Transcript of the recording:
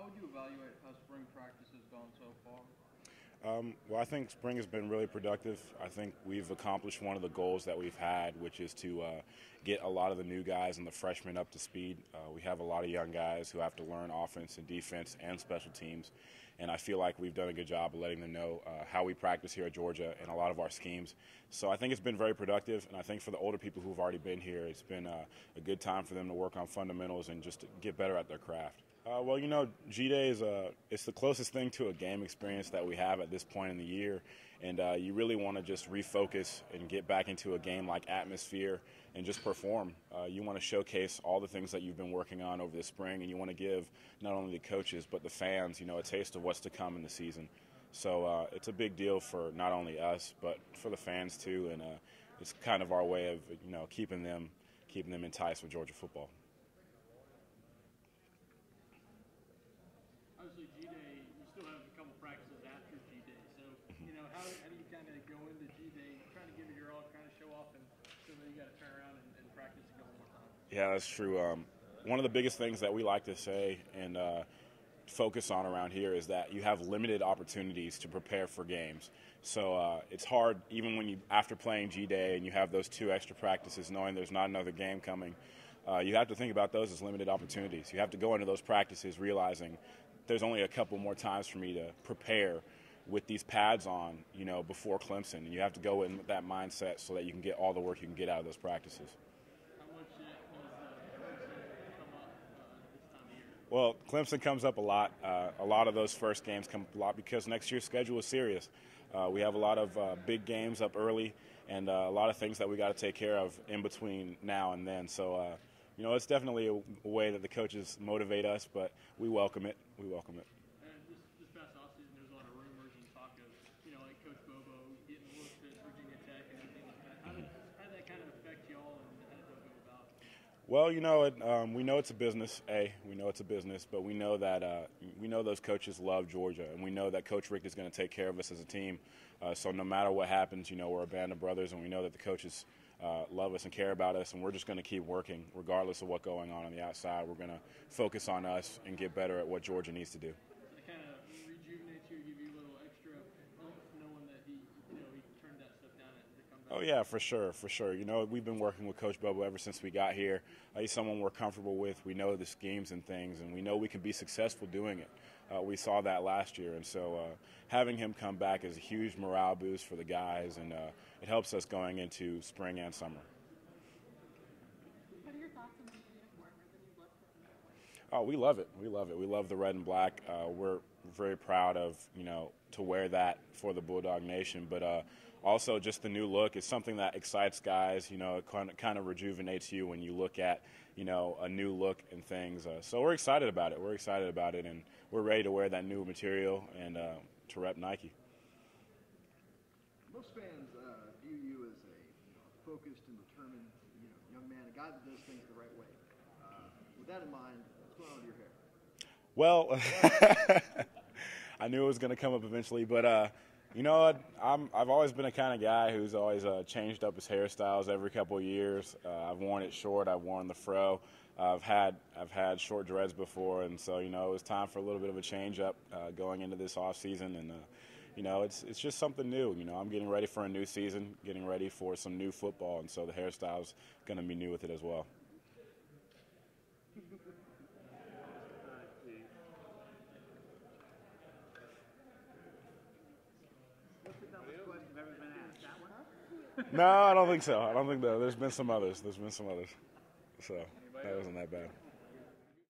would you evaluate how spring practice has gone so far? Well, I think spring has been really productive. I think we've accomplished one of the goals that we've had, which is to get a lot of the new guys and the freshmen up to speed. We have a lot of young guys who have to learn offense and defense and special teams, and I feel like we've done a good job of letting them know how we practice here at Georgia and a lot of our schemes. So I think it's been very productive, and I think for the older people who've already been here, it's been a good time for them to work on fundamentals and just to get better at their craft. Well, you know, G-Day is it's the closest thing to a game experience that we have at this point in the year, and you really want to just refocus and get back into a game-like atmosphere and just perform. You want to showcase all the things that you've been working on over the spring, and you want to give not only the coaches but the fans, you know, a taste of what's to come in the season. So it's a big deal for not only us but for the fans too, and it's kind of our way of, you know, keeping them enticed with Georgia football. Obviously, G-Day, you still have a couple practices after G-Day. So, you know, how do you kind of go into G-Day, trying to give it your all, kind of show off, and so then you got to turn around and practice again one more time? Yeah, that's true. One of the biggest things that we like to say and focus on around here is that you have limited opportunities to prepare for games. So it's hard, even when you, after playing G-Day and you have those 2 extra practices, knowing there's not another game coming, you have to think about those as limited opportunities. You have to go into those practices realizing there's only a couple more times for me to prepare with these pads on, you know, before Clemson. And you have to go in with that mindset so that you can get all the work you can get out of those practices. How much does Clemson come up this time of year? Well, Clemson comes up a lot. A lot of those first games come up a lot because next year's schedule is serious. We have a lot of big games up early and a lot of things that we got to take care of in between now and then. So, you know, it's definitely a way that the coaches motivate us, but we welcome it. We welcome it. And this past offseason, there's a lot of rumors and talk of, you know, like Coach Bobo getting looked at Virginia Tech and everything like that. How did that kind of affect y'all, and how did that go about? Well, you know, we know it's a business. We know it's a business, but we know that we know those coaches love Georgia, and we know that Coach Richt is going to take care of us as a team. So no matter what happens, you know, we're a band of brothers, and we know that the coaches love us and care about us, and we're just going to keep working regardless of what's going on the outside. We're going to focus on us and get better at what Georgia needs to do. So it kind of rejuvenates you, give you a little extra oomph, knowing that he turned that stuff down to come back. Oh yeah, for sure, for sure. You know, we've been working with Coach Bobo ever since we got here. He's someone we're comfortable with. We know the schemes and things, and we know we can be successful doing it. We saw that last year, and so having him come back is a huge morale boost for the guys, and it helps us going into spring and summer. What are your thoughts on the uniform or the new look that the uniform? Oh, we love it. We love it. We love the red and black. We're very proud of, you know, to wear that for the Bulldog Nation, but also just the new look is something that excites guys. You know, it kind of rejuvenates you when you look at, you know, a new look and things. So we're excited about it. We're excited about it, and we're ready to wear that new material and to rep Nike. Most fans view you as a focused and determined young man, a guy that does things the right way. With that in mind, what's going on with your hair? Well, I knew it was going to come up eventually, but you know, I've always been a kind of guy who's always changed up his hairstyles every couple of years. I've worn it short. I've worn the fro. I've had short dreads before, and so, you know, it was time for a little bit of a change up going into this off season, and you know, it's just something new. You know, I'm getting ready for a new season, getting ready for some new football, and so the hairstyle's going to be new with it as well. What's the dumbest question you've ever been asked? That one? No, I don't think so. I don't think that. There's been some others. So that wasn't that bad.